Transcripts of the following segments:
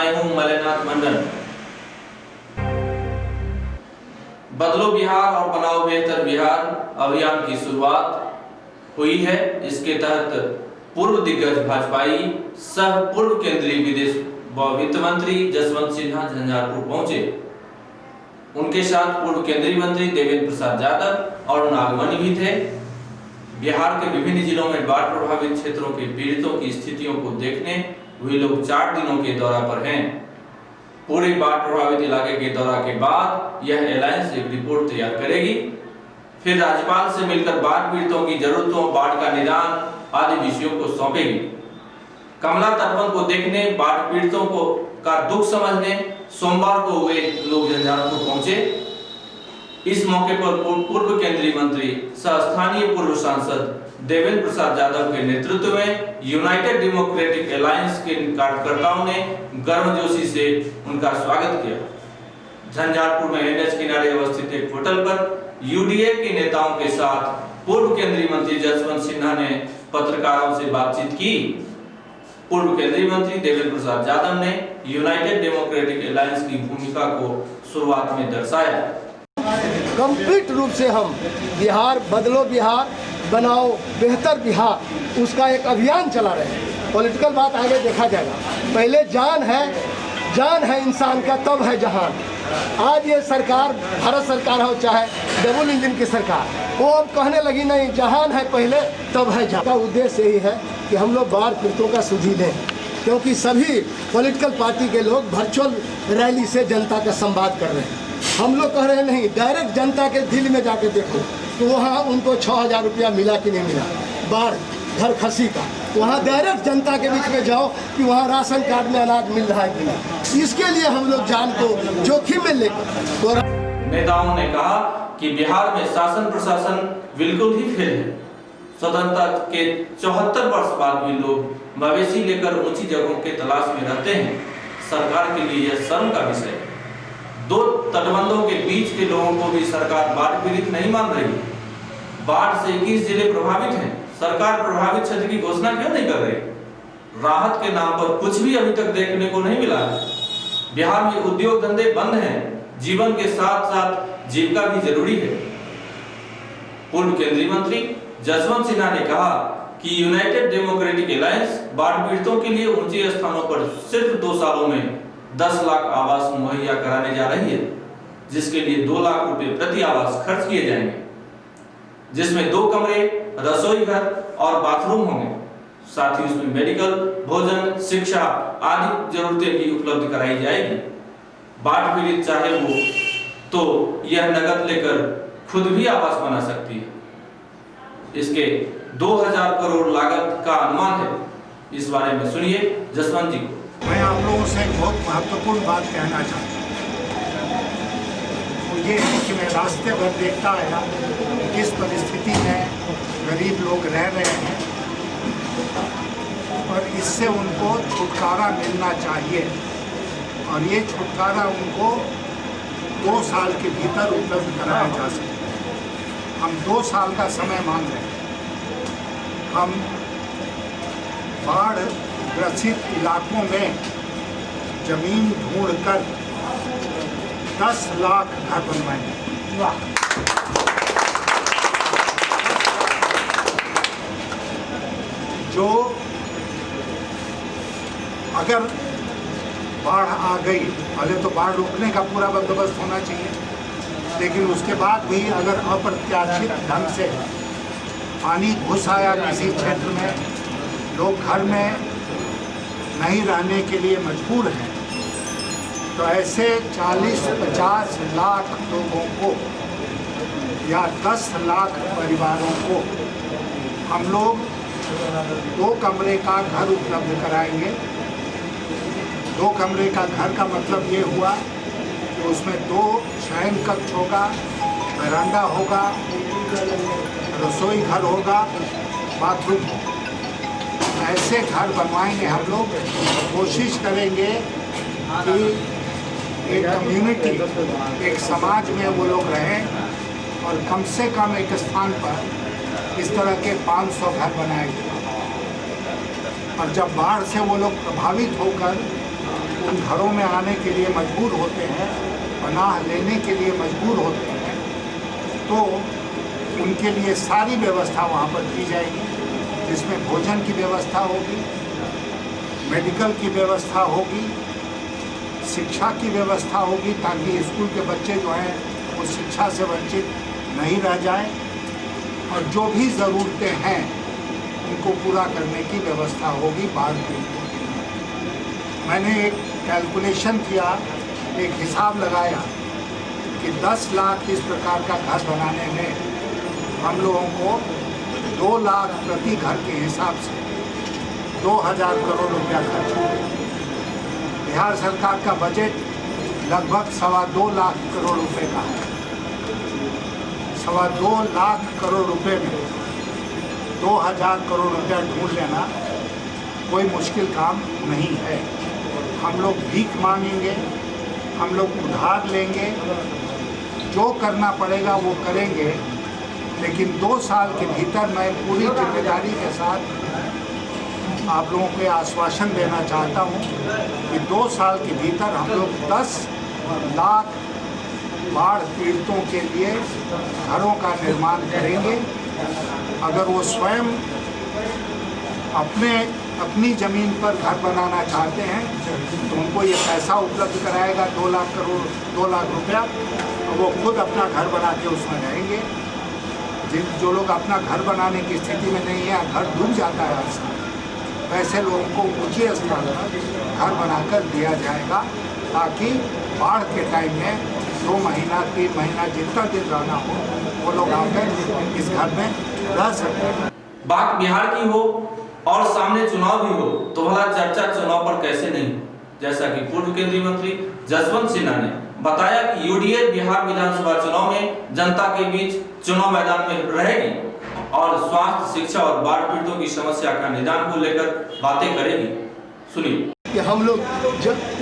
मैं हूं मलेनाथ मंडल। बदलो बिहार और बनाओ बेहतर बिहार अभियान की शुरुआत हुई है। इसके तहत पूर्व दिग्गज भाजपाई सह पूर्व केंद्रीय विदेश व वित्त मंत्री जसवंत सिन्हा झंझारपुर पहुंचे। उनके साथ पूर्व केंद्रीय मंत्री देवेंद्र प्रसाद यादव और नागमणि भी थे। बिहार के विभिन्न जिलों में बाढ़ प्रभावित क्षेत्रों के पीड़ितों की स्थितियों को देखने वे लोग 4 दिनों के दौरा पर हैं। पूरे बाढ़ प्रभावित इलाके के दौरा के बाद यह एलायंस एक रिपोर्ट तैयार करेगी। फिर राज्यपाल से मिलकर बाढ़ पीड़ितों की जरूरतों, बाढ़ का निदान आदि विषयों को सौंपेगी। कमला तटबंध को देखने, बाढ़ पीड़ितों को का दुख समझने सोमवार को वे लोग झंझारपुर पहुंचे। इस मौके पर पूर्व केंद्रीय मंत्री सह स्थानीय पूर्व सांसद देवेंद्र प्रसाद यादव के नेतृत्व में यूनाइटेड डेमोक्रेटिक अलायंस के कार्यकर्ताओं ने गर्मजोशी से उनका स्वागत किया। झंझारपुर में एनएच किनारे अवस्थित एक होटल पर यूडीए के नेताओं के साथ पूर्व केंद्रीय मंत्री जसवंत सिन्हा ने पत्रकारों से बातचीत की। पूर्व केंद्रीय मंत्री देवेंद्र प्रसाद यादव ने यूनाइटेड डेमोक्रेटिक अलायंस की भूमिका को शुरुआत में दर्शाया। कंप्लीट रूप से हम बिहार बदलो बिहार बनाओ बेहतर बिहार उसका एक अभियान चला रहे हैं। पॉलिटिकल बात आगे देखा जाएगा। पहले जान है इंसान का, तब है जहान। आज ये सरकार भारत सरकार हो चाहे डबल इंजन की सरकार, वो अब कहने लगी नहीं, जहान है पहले तब है जहान। का उद्देश्य यही है कि हम लोग बाढ़ पीड़ितों का सुधी दें, क्योंकि सभी पॉलिटिकल पार्टी के लोग वर्चुअल रैली से जनता का संवाद कर रहे हैं। हम लोग कह रहे हैं नहीं, डायरेक्ट जनता के दिल में जाके देखो तो वहाँ उनको 6000 रुपया मिला कि नहीं मिला बाढ़ घर खसी का। वहाँ डायरेक्ट जनता के बीच में जाओ कि वहाँ राशन कार्ड में अनाज मिल रहा है कि नहीं। इसके लिए हम लोग जान को जोखिम में लेकर। नेताओं ने कहा कि बिहार में शासन प्रशासन बिल्कुल ही फेल है। स्वतंत्रता के 74 वर्ष बाद भी लोग मवेशी लेकर ऊंची जगहों के तलाश में रहते हैं। सरकार के लिए यह शर्म का विषय है। 2 तटबंधों के बीच के लोगों को भी सरकार बाढ़ पीड़ित नहीं मान रही। बाढ़ से 21 जिले प्रभावित हैं। सरकार प्रभावित क्षेत्र की घोषणा क्यों नहीं कर रही? राहत के नाम पर कुछ भी अभी तक देखने को नहीं मिला है। बिहार में उद्योग धंधे बंद हैं। जीवन के साथ साथ जीविका भी जरूरी है। पूर्व केंद्रीय मंत्री जसवंत सिन्हा ने कहा कि यूनाइटेड डेमोक्रेटिक अलायंस बाढ़ पीड़ितों के लिए ऊंचे स्थानों पर सिर्फ 2 सालों में 10 लाख आवास मुहैया कराने जा रही है, जिसके लिए 2 लाख रुपए प्रति आवास खर्च किए जाएंगे, जिसमें 2 कमरे, रसोई घर और बाथरूम होंगे। साथ ही उसमें मेडिकल, भोजन, शिक्षा आदि जरूरतें भी उपलब्ध कराई जाएगी। बाढ़ पीड़ित चाहे वो तो यह नगद लेकर खुद भी आवास बना सकती है। इसके 2000 करोड़ लागत का अनुमान है। इस बारे में सुनिए जसवंत जी को। मैं आप लोगों से एक बहुत महत्वपूर्ण बात कहना चाहता हूँ। ये है कि मैं रास्ते भर देखता आया किस परिस्थिति में गरीब लोग रह रहे हैं और इससे उनको छुटकारा मिलना चाहिए, और ये छुटकारा उनको 2 साल के भीतर उपलब्ध कराया जा सके। हम 2 साल का समय मांग रहे हैं। हम बाढ़ ग्रसित इलाकों में जमीन ढूंढकर 10 लाख घर बनवाएंगे। जो अगर बाढ़ आ गई, पहले तो बाढ़ रोकने का पूरा बंदोबस्त होना चाहिए, लेकिन उसके बाद भी अगर अप्रत्याशित ढंग से पानी घुस आया किसी क्षेत्र में, लोग घर में नहीं रहने के लिए मजबूर हैं, तो ऐसे 40-50 लाख लोगों को या 10 लाख परिवारों को हम लोग 2 कमरे का घर उपलब्ध कराएंगे। 2 कमरे का घर का मतलब ये हुआ कि उसमें 2 शयन कक्ष होगा, बरामदा होगा, रसोई घर होगा, बाथरूम होगा। ऐसे घर बनवाएंगे हम लोग। कोशिश करेंगे कि एक कम्युनिटी, एक समाज में वो लोग रहें और कम से कम एक स्थान पर इस तरह के 500 घर बनाए गए। और जब बाढ़ से वो लोग प्रभावित होकर उन घरों में आने के लिए मजबूर होते हैं, पनाह लेने के लिए मजबूर होते हैं, तो उनके लिए सारी व्यवस्था वहाँ पर की जाएगी, जिसमें भोजन की व्यवस्था होगी, मेडिकल की व्यवस्था होगी, शिक्षा की व्यवस्था होगी, ताकि स्कूल के बच्चे जो हैं वो शिक्षा से वंचित नहीं रह जाएं, और जो भी ज़रूरतें हैं उनको पूरा करने की व्यवस्था होगी बाढ़ पीड़ितों के लिए। मैंने एक कैलकुलेशन किया, एक हिसाब लगाया कि 10 लाख इस प्रकार का घर बनाने में हम लोगों को 2 लाख प्रति घर के हिसाब से 2000 करोड़ रुपया खर्च होगा। बिहार सरकार का बजट लगभग 2.25 लाख करोड़ रुपए का है। 2.25 लाख करोड़ रुपए में 2000 करोड़ रुपया ढूंढ लेना कोई मुश्किल काम नहीं है। हम लोग भीख मांगेंगे, हम लोग उधार लेंगे, जो करना पड़ेगा वो करेंगे, लेकिन 2 साल के भीतर मैं पूरी जिम्मेदारी के साथ आप लोगों को आश्वासन देना चाहता हूँ कि 2 साल के भीतर हम लोग 10 लाख बाढ़ पीड़ितों के लिए घरों का निर्माण करेंगे। अगर वो स्वयं अपनी ज़मीन पर घर बनाना चाहते हैं तो उनको ये पैसा उपलब्ध कराएगा 2 लाख रुपया, और वो खुद अपना घर बना के उसमें रहेंगे। जो लोग अपना घर बनाने की स्थिति में नहीं है, घर डूब जाता है हर साल, वैसे लोगों को ऊंचे स्थान पर घर बनाकर दिया जाएगा, ताकि बाढ़ के टाइम में 2 महीना 3 महीना जितना दिन रहना हो वो लोग आकर इस घर में रह सकते। बात बिहार की हो और सामने चुनाव भी हो तो भला चर्चा चुनाव पर कैसे नहीं, जैसा कि पूर्व केंद्रीय मंत्री जसवंत सिन्हा ने बताया कि यूडीएफ बिहार विधानसभा चुनाव में जनता के बीच चुनाव मैदान में रहेगी और स्वास्थ्य, शिक्षा और बाढ़ पीड़ितों की समस्या का निदान को लेकर बातें करेगी। सुनिए कि हम लोग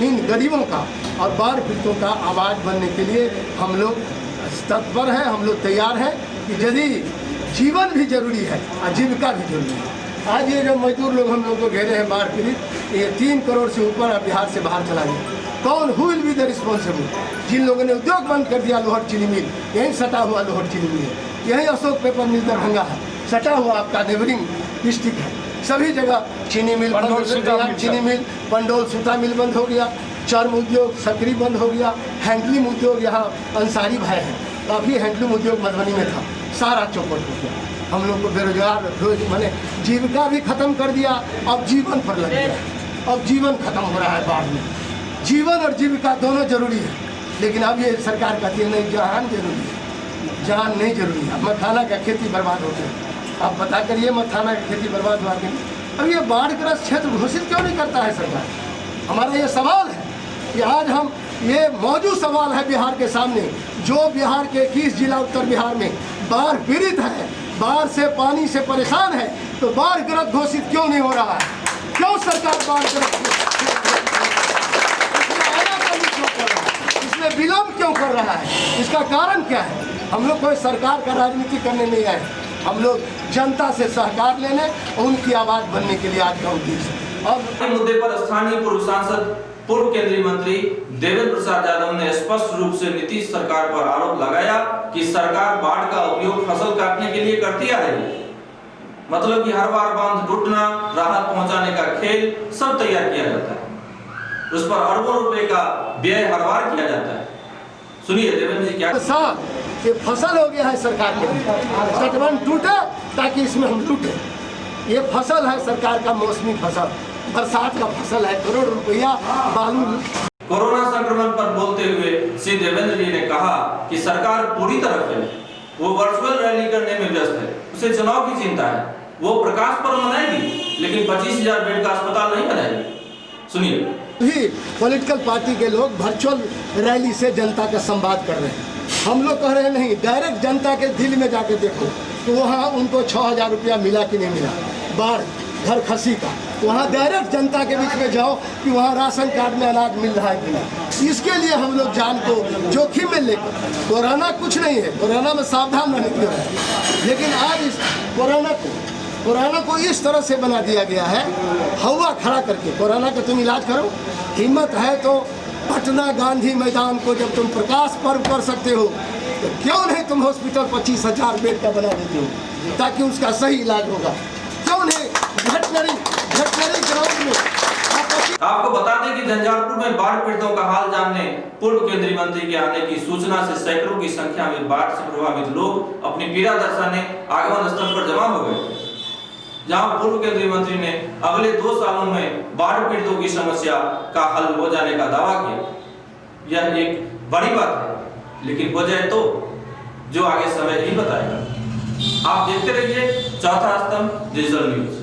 इन गरीबों का और बाढ़ पीड़ितों का आवाज़ बनने के लिए हम लोग तत्पर हैं, हम लोग तैयार हैं कि यदि जीवन भी जरूरी है, आजीविका भी जरूरी है। आज ये जो मजदूर लोग हम लोग को घेरे हैं बाढ़ पीड़ित, ये 3 करोड़ से ऊपर बिहार से बाहर चला गया। कौन who will be the responsible? जिन लोगों ने उद्योग बंद कर दिया, लोहट चीनी मिल यहीं सटा हुआ लोहट चीनी मिल है, यहीं अशोक पेपर मिल दरभंगा है, सटा हुआ आपका नेबरिंग डिस्ट्रिक्ट है। सभी जगह चीनी मिल बंद हो गया, चीनी मिल, पंडोल सूता मिल बंद हो गया, चर्म उद्योग सकरी बंद हो गया, हैंडलूम उद्योग यहाँ अंसारी भाई है, काफ़ी हैंडलूम उद्योग मधुबनी में था, सारा चौपट हो गया। हम लोग को बेरोजगार मैंने जीविका भी खत्म कर दिया, अब जीवन पर लग गया। अब जीवन खत्म हो रहा है बाढ़ में। जीवन और जीविका दोनों जरूरी है, लेकिन अब ये सरकार कहती है नहीं, जान जरूरी है, जान नहीं जरूरी है। मखाना का खेती बर्बाद हो गया, आप पता करिए मखाना की खेती बर्बाद हुआ कि अब ये बाढ़ग्रस्त क्षेत्र घोषित क्यों नहीं करता है सरकार? हमारा ये सवाल है कि आज हम ये मौजूद सवाल है बिहार के सामने, जो बिहार के 21 जिला उत्तर बिहार में बाढ़ पीड़ित है, बाढ़ से पानी से परेशान है, तो बाढ़ग्रस्त घोषित क्यों नहीं हो रहा है? क्यों सरकार बाढ़ग्रस्त इसमें विलम्ब क्यों कर रहा है? इसका कारण क्या है? हम लोग कोई सरकार का राजनीति करने नहीं आए, हम लोग जनता से सहकार लेने और उनकी आवाज बनने के लिए आज का उद्देश्य है। अब मुद्दे पर स्थानीय पूर्व सांसद पूर्व केंद्रीय मंत्री देवेंद्र प्रसाद यादव ने स्पष्ट रूप से नीतीश सरकार पर आरोप लगाया कि सरकार बाढ़ का उपयोग फसल काटने के लिए करती आ रही है। मतलब कि हर बार बांध टूटना, राहत पहुंचाने का खेल सब तैयार किया जाता है, उस पर अरबों रुपए का व्यय हर बार किया जाता है। सुनिए देवेंद्र जी क्या। ये फसल हो गया है सरकार के, तटबंध टूटे ताकि इसमें हम लूटे। ये फसल है सरकार का मौसमी फसल, बरसात का फसल है, करोड़ रुपया बालू। कोरोना संक्रमण पर बोलते हुए श्री देवेंद्र जी ने कहा कि सरकार पूरी तरह है, वो वर्चुअल रैली करने में व्यस्त है, उसे चुनाव की चिंता है, वो प्रकाश पर्व मनाएगी लेकिन 25,000 बेड का अस्पताल नहीं बनाएगी। सुनिए। भी पॉलिटिकल पार्टी के लोग वर्चुअल रैली से जनता का संवाद कर रहे हैं, हम लोग कह रहे हैं नहीं, डायरेक्ट जनता के दिल में जाके देखो तो वहाँ उनको 6,000 रुपया मिला कि नहीं मिला बाढ़ घर खसी का, वहाँ डायरेक्ट जनता के बीच में जाओ कि वहाँ राशन कार्ड में अनाज मिल रहा है कि नहीं। इसके लिए हम लोग जान को जोखिम में लेकर, कोरोना कुछ नहीं है, कोरोना में सावधान रहने की है, लेकिन आज इस कोरोना को कोरोना को इस तरह से बना दिया गया है, हवा खड़ा करके कोरोना का तुम इलाज करो। हिम्मत है तो पटना गांधी मैदान को जब तुम प्रकाश पर्व कर सकते हो तो क्यों नहीं तुम हॉस्पिटल 25,000 बेड का बना देते हो ताकि उसका सही इलाज होगा। क्यों नहीं वेटनरी ग्राउंड में आपको बता दें कि झंझारपुर में बाढ़ पीड़ितों का हाल जानने पूर्व केंद्रीय मंत्री के आने की सूचना से सैकड़ों की संख्या में बाढ़ से प्रभावित लोग अपनी पीड़ा दर्शाने आगमन स्थल पर जमा हो गए, जहां पूर्व केंद्रीय मंत्री ने अगले 2 सालों में बाढ़ पीड़ितों की समस्या का हल हो जाने का दावा किया। यह एक बड़ी बात है, लेकिन हो जाए तो जो आगे समय ही बताएगा। आप देखते रहिए चौथा स्तंभ डिजिटल न्यूज।